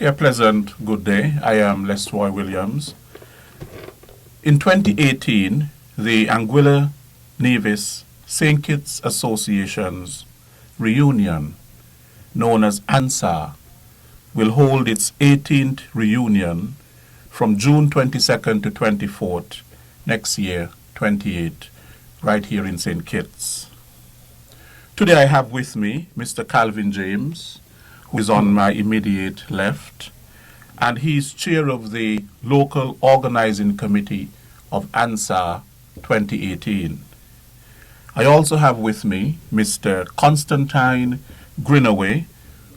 A pleasant good day. I am Lesroy Williams. In 2018, the Anguilla Nevis St. Kitts Association's reunion, known as ANSAR, will hold its 18th reunion from June 22nd to 24th next year, 28, right here in St. Kitts. Today I have with me Mr. Calvin James, who is on my immediate left, and he is chair of the local organizing committee of ANSAR 2018. I also have with me Mr. Constantine Greenaway,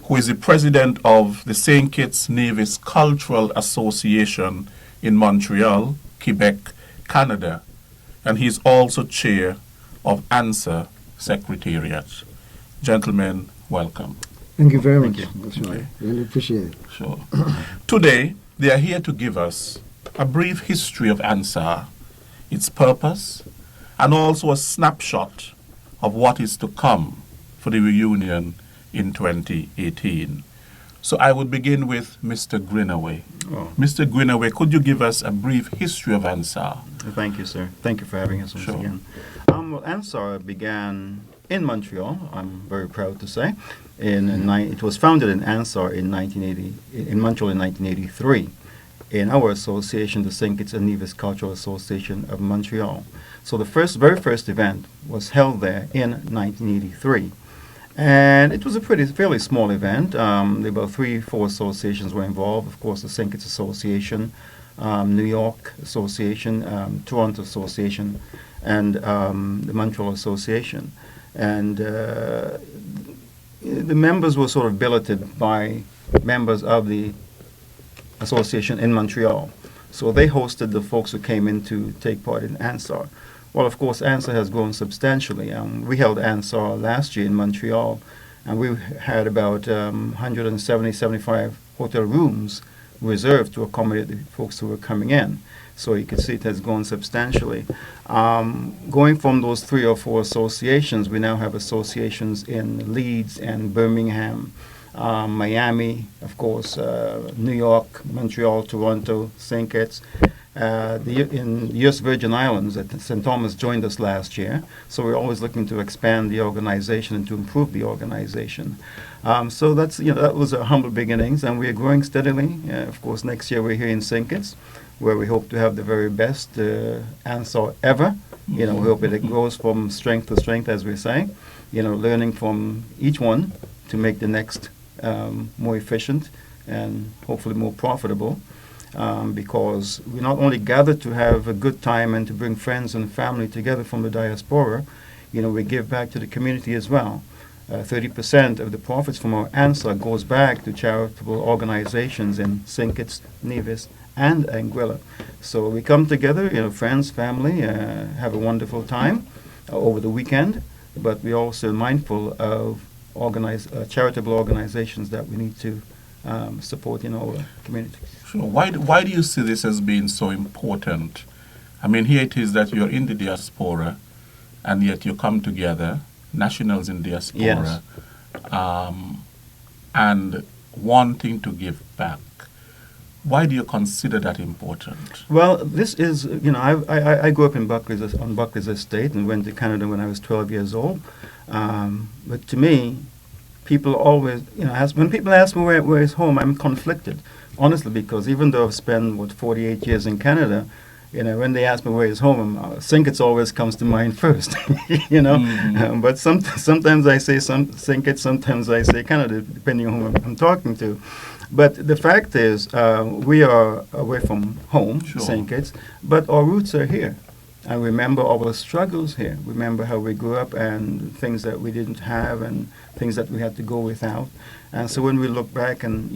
who is the president of the St. Kitts Nevis Cultural Association in Montreal, Quebec, Canada, and he is also chair of ANSAR Secretariat. Gentlemen, welcome. Thank you very much. That's right. Really appreciate it. Sure. Today, they are here to give us a brief history of ANSAR, its purpose, and also a snapshot of what is to come for the reunion in 2018. So I would begin with Mr. Greenaway. Mr. Greenaway, could you give us a brief history of ANSAR? Thank you, sir. Thank you for having us once again. Well, ANSAR began in Montreal, I'm very proud to say. It was founded in ANSAR in Montreal in 1983. In our association, the St. Kitts and Nevis Cultural Association of Montreal. So the very first event was held there in 1983. And it was a fairly small event. About 3-4 associations were involved. Of course, the St. Kitts Association, New York Association, Toronto Association, and the Montreal Association. And the members were sort of billeted by members of the association in Montreal. So they hosted the folks who came in to take part in ANSAR. Well, of course, ANSAR has grown substantially. We held ANSAR last year in Montreal, and we had about 175 hotel rooms reserved to accommodate the folks who were coming in. So you can see it has grown substantially. Going from those 3 or 4 associations, we now have associations in Leeds and Birmingham, Miami, of course, New York, Montreal, Toronto, St. Kitts. In the U.S. Virgin Islands, St. Thomas joined us last year, so we're always looking to expand the organization and to improve the organization. So that was our humble beginnings, and we are growing steadily. Of course, next year we're here in St. Kitts, where we hope to have the very best ANSAR ever. We hope that it grows from strength to strength, as we say. Learning from each one to make the next more efficient and hopefully more profitable. Because we not only gather to have a good time and to bring friends and family together from the diaspora, we give back to the community as well. 30% of the profits from our ANSAR goes back to charitable organizations in St. Kitts, Nevis, and Anguilla. So we come together, friends, family, have a wonderful time over the weekend, but we're also mindful of charitable organizations that we need to support in our community. Sure. Why do you see this as being so important? I mean, here it is that you're in the diaspora, and yet you come together, nationals in diaspora, and wanting to give back. Why do you consider that important? Well, this is, I grew up on Buckley's estate and went to Canada when I was 12 years old. But to me, people always, when people ask me where is home, I'm conflicted, honestly, because even though I've spent, 48 years in Canada, when they ask me where is home, St. Kitts always comes to mind first, But sometimes I say St. Kitts, sometimes I say Canada, depending on who I'm talking to. But the fact is, we are away from home, St. Kitts, but our roots are here. And remember our struggles here. Remember how we grew up and things that we didn't have and things that we had to go without. And so when we look back and,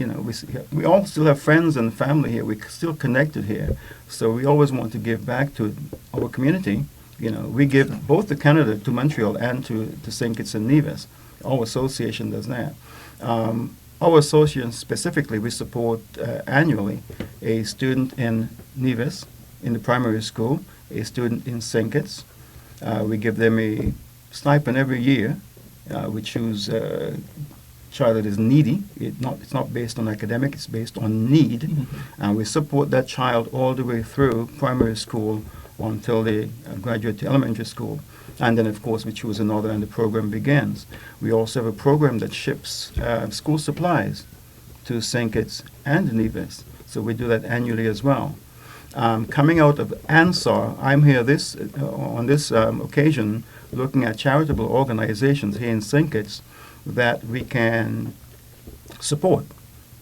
we all still have friends and family here. We're still connected here. So we always want to give back to our community. We give both to Canada, to Montreal, and to St. Kitts and Nevis. Our association does that. Our association specifically, we support annually a student in Nevis in the primary school, a student in St. Kitts. We give them a stipend every year. We choose child that is needy. It's not based on academic, it's based on need. And we support that child all the way through primary school until they graduate to elementary school. And then, of course, we choose another and the program begins. We also have a program that ships school supplies to St. Kitts and Nevis. So we do that annually as well. Coming out of ANSAR, I'm here on this occasion looking at charitable organizations here in St. Kitts that we can support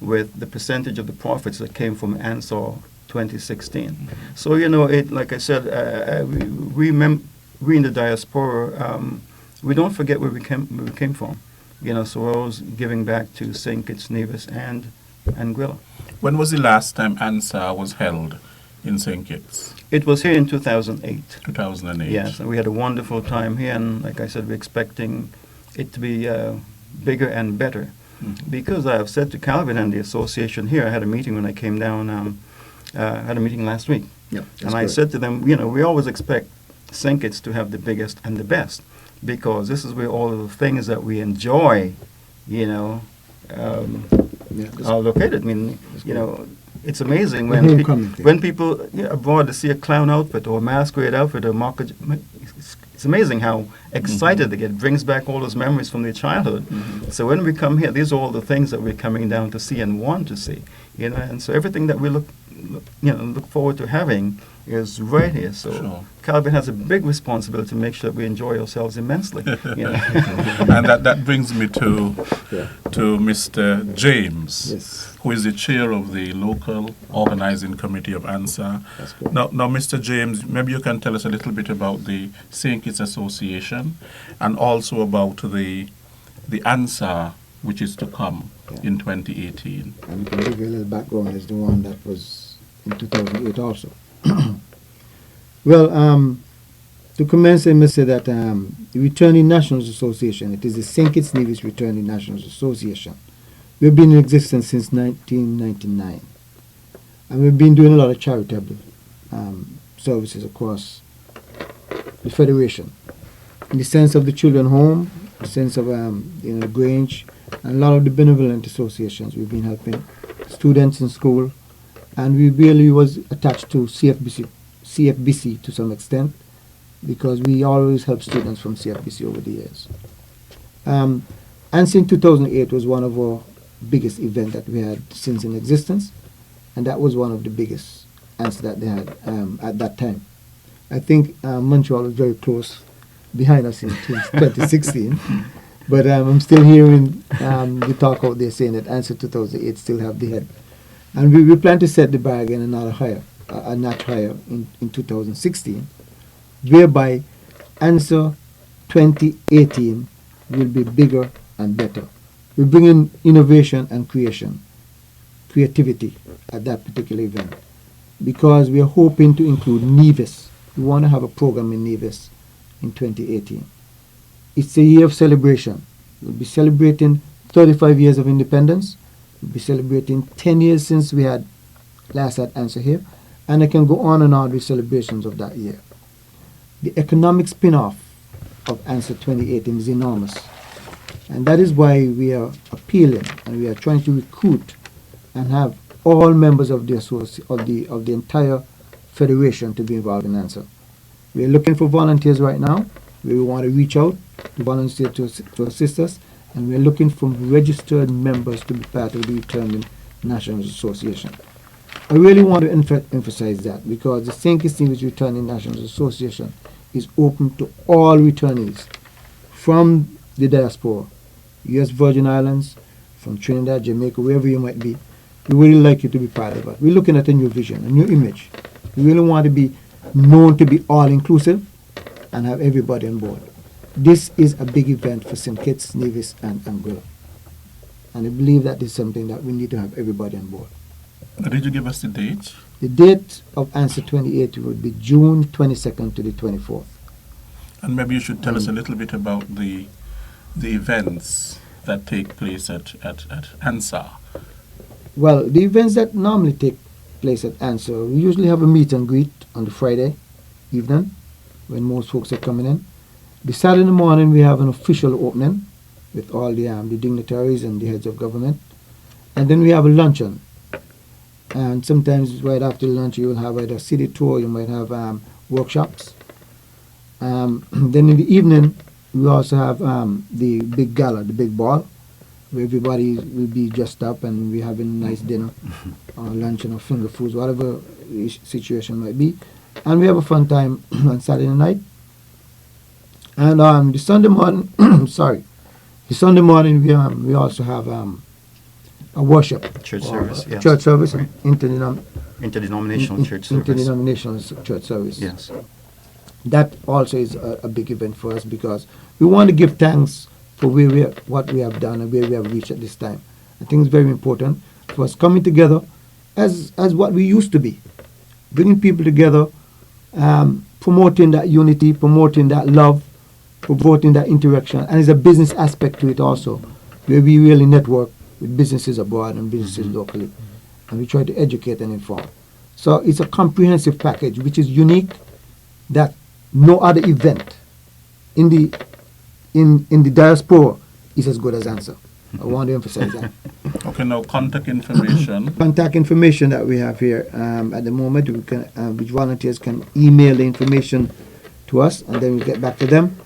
with the percentage of the profits that came from ANSAR 2016. So, like I said, we in the diaspora, we don't forget where we came from. So we're always giving back to St. Kitts, Nevis, and Anguilla. When was the last time ANSAR was held in St. Kitts? It was here in 2008. 2008. Yes, and we had a wonderful time here, and like I said, we're expecting it to be bigger and better. Because I have said to Calvin and the association here, I had a meeting when I came down, had a meeting last week. Yeah, And I said to them, we always expect St. Kitts to have the biggest and the best, because this is where all of the things that we enjoy, are located. I mean, it's amazing when people abroad to see a clown outfit or a masquerade outfit or market. It's amazing how excited they get. It brings back all those memories from their childhood. So when we come here, these are all the things that we're coming down to see and want to see. And so everything that we look forward to having is right here. So Sure. Calvin has a big responsibility to make sure that we enjoy ourselves immensely. And that brings me to Mr. James, Yes. who is the chair of the local organizing committee of ANSAR. That's good. Now, Mr. James, maybe you can tell us a little bit about the St. Kitts Association and also about the ANSAR, which is to come in 2018. And we can give you a little background as the one that was in 2008 also. Well, to commence, I must say that the Returning Nationals Association, it is the St. Kitts Nevis Returning Nationals Association. We've been in existence since 1999. And we've been doing a lot of charitable services across the Federation. In the sense of the children home, the sense of the Grange, and a lot of the benevolent associations. We've been helping students in school, and we really was attached to CFBC to some extent, because we always help students from CFBC over the years. ANSAR in 2008 was one of our biggest events that we had since in existence, and that was one of the biggest ANSAR that they had at that time. I think Montreal was very close behind us in 2016, but I'm still hearing the talk out there saying that ANSAR 2008 still have the head. And we plan to set the bar again a notch higher in 2016, whereby ANSAR 2018 will be bigger and better. We bring in innovation and creativity at that particular event, because we are hoping to include Nevis. We want to have a program in Nevis in 2018. It's a year of celebration. We'll be celebrating 35 years of independence. We'll be celebrating 10 years since we had last had ANSAR here, and I can go on and on with celebrations of that year. The economic spin-off of ANSAR 2018 is enormous, and that is why we are appealing and we are trying to recruit and have all members of the of the entire federation to be involved in ANSAR. We are looking for volunteers right now. We want to reach out to volunteers to assist us, and we are looking for registered members to be part of the Returning Nationals Association. I really want to emphasize that, because the St. Kitts Nevis Returning Nationals Association is open to all returnees from the diaspora, U.S. Virgin Islands, from Trinidad, Jamaica, wherever you might be. We really like you to be part of it. We're looking at a new vision, a new image. We really want to be known to be all-inclusive and have everybody on board. This is a big event for St. Kitts, Nevis, and Anguilla. And I believe that is something that we need to have everybody on board. Did you give us the date? The date of ANSAR 2018 would be June 22nd to the 24th. And maybe you should tell us a little bit about the events that take place at ANSAR. Well, the events that normally take place at ANSAR, we usually have a meet and greet on the Friday evening when most folks are coming in. The Saturday morning we have an official opening with all the dignitaries and the heads of government. And then we have a luncheon. And sometimes right after lunch you will have either a city tour, you might have workshops. Then in the evening we also have the big gala, the big ball, where everybody will be dressed up and we having a nice dinner or luncheon or finger foods, whatever the situation might be. And we have a fun time on Saturday night. And the Sunday morning, the Sunday morning we also have a worship. Church service, yes. Church service, Right. Interdenominational church service. Interdenominational church service. Yes. That also is a big event for us because we want to give thanks for what we have done and where we have reached at this time. I think it's very important for us coming together as what we used to be, bringing people together, promoting that unity, promoting that love, promoting that interaction, and there's a business aspect to it also, where we really network with businesses abroad and businesses locally, and we try to educate and inform. So it's a comprehensive package which is unique, that no other event in the diaspora is as good as ANSAR. I want to emphasize that. Okay, now contact information. Contact information that we have here at the moment, we can, which volunteers can email the information to us, and then we'll get back to them.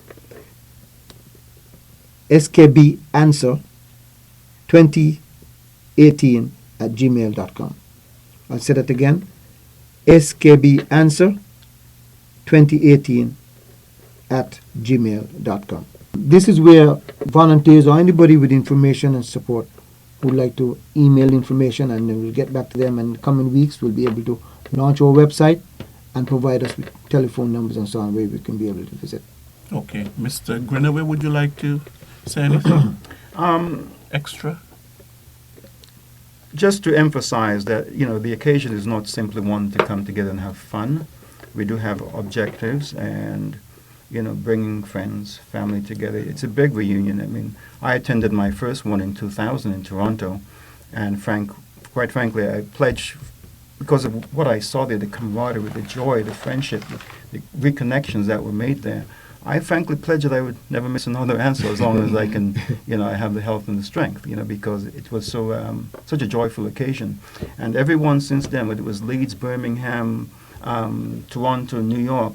SKB ANSAR 2018 at gmail.com. I'll say that again. SKB ANSAR 2018 at gmail.com. This is where volunteers or anybody with information and support would like to email information, and then we'll get back to them, and in the coming weeks we'll be able to launch our website and provide us with telephone numbers and so on where we can be able to visit. Okay, Mr. Greenaway, would you like to say anything extra? Just to emphasize that, the occasion is not simply one to come together and have fun. We do have objectives and, bringing friends, family together. It's a big reunion. I mean, I attended my first one in 2000 in Toronto, and quite frankly, I pledged, because of what I saw there, the camaraderie, the joy, the friendship, the reconnections that were made there. I frankly pledged that I would never miss another ANSAR as long as I can, I have the health and the strength, because it was such a joyful occasion. And everyone since then, whether it was Leeds, Birmingham, Toronto, New York,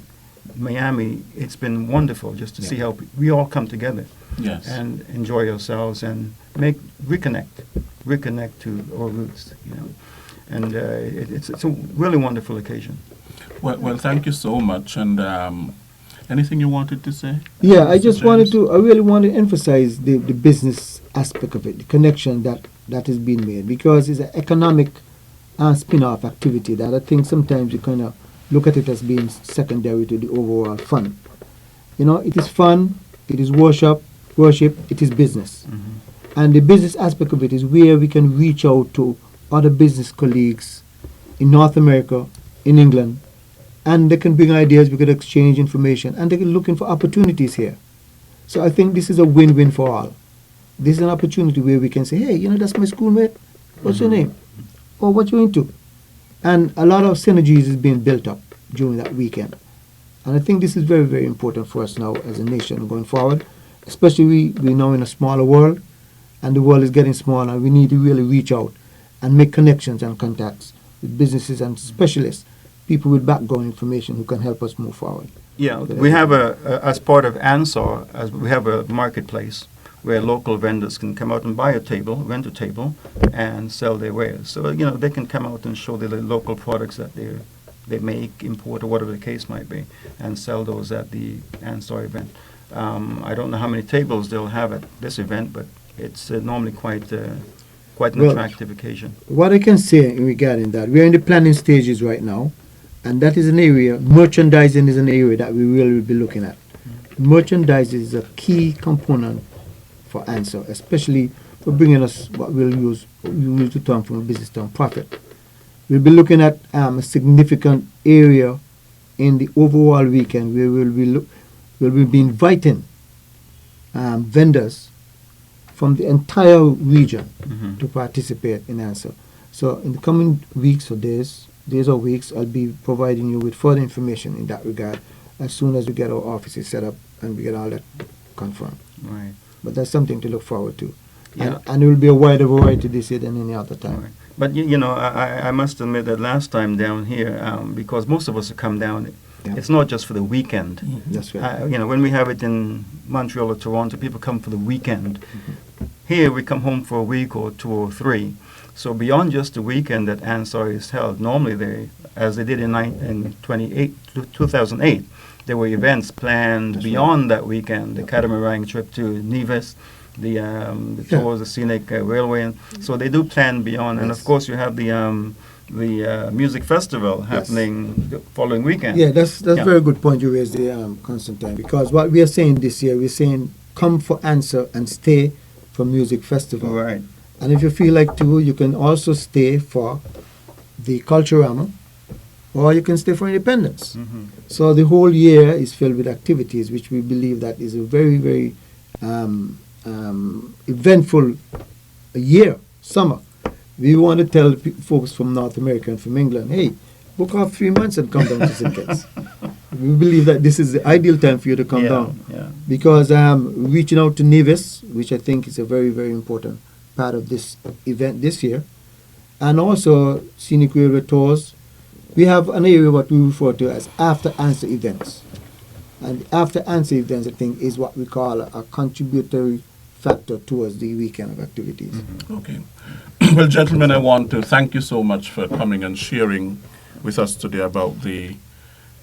Miami, it's been wonderful just to see how we all come together and enjoy ourselves and reconnect to our roots, And it's a really wonderful occasion. Well, thank you so much. And anything you wanted to say? Yeah, I really want to emphasize the business aspect of it, the connection that is being made, because it's an economic spin-off activity that I think sometimes you kind of look at it as being secondary to the overall fun. It is fun, it is worship, it is business. And the business aspect of it is where we can reach out to other business colleagues in North America, in England, and they can bring ideas, we could exchange information, and they're looking for opportunities here. So I think this is a win-win for all. This is an opportunity where we can say, hey, that's my schoolmate. What's your name? Or what you into? And a lot of synergies is being built up during that weekend. And I think this is very, very important for us now as a nation going forward, especially we now in a smaller world, and the world is getting smaller. We need to really reach out and make connections and contacts with businesses and specialists, people with background information who can help us move forward. Yeah, we have as part of ANSAR, we have a marketplace where local vendors can come out and buy a table, rent a table, and sell their wares. So, they can come out and show their local products that they make, import, or whatever the case might be, and sell those at the ANSAR event. I don't know how many tables they'll have at this event, but it's normally quite an attractive occasion. What I can say regarding that, we're in the planning stages right now, and that is an area, merchandising is an area that we will be looking at. Merchandising is a key component for ANSAR, especially for bringing us what we'll use to term from a business term, profit. We'll be looking at a significant area in the overall weekend where we'll be inviting vendors from the entire region to participate in ANSAR. So in the coming weeks or days or weeks, I'll be providing you with further information in that regard as soon as we get our offices set up and we get all that confirmed. Right. But that's something to look forward to. Yeah. And it will be a wider variety this year than any other time. Right. But you know, I must admit that last time down here, because most of us have come down, Yeah. it's not just for the weekend. That's right. You know, when we have it in Montreal or Toronto, people come for the weekend. Here we come home for a week or 2 or 3. So beyond just the weekend that ANSAR is held, normally they, as they did in 2008, there were events planned That's beyond that weekend. The catamaran trip to Nevis, the Yeah. tours, the scenic railway. And so they do plan beyond. And Yes. of course, you have the music festival happening the following weekend. Yeah, that's Yeah. a very good point you raised there, Constantine. Because what we are saying this year, we're saying come for ANSAR and stay for music festival. Right. And if you feel like to, you can also stay for the Culturama, or you can stay for Independence. Mhm. So the whole year is filled with activities, which we believe that is a very, very eventful year, summer. We want to tell folks from North America and from England, hey, book off 3 months and come down to St. Kitts. We believe that this is the ideal time for you to come Yeah, down. yeah. Because reaching out to Nevis, which I think is a very, very important part of this event this year, and also scenic railway tours. We have an area what we refer to as after ANSAR events. And after ANSAR events, I think, is what we call a contributory factor towards the weekend of activities. Okay. Well, gentlemen, I want to thank you so much for coming and sharing with us today about the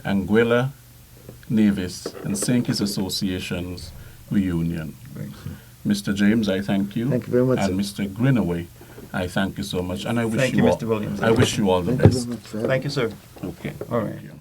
Anguilla, Nevis, and St. Kitts Associations reunion. Right. Mr. James, I thank you. Thank you very much, And sir. Mr. Greenaway, I thank you so much. And I wish Thank you you, all, Mr. Williams. I wish you all the Thank you best. very much, sir. Thank you, sir. Okay. All right. Thank you.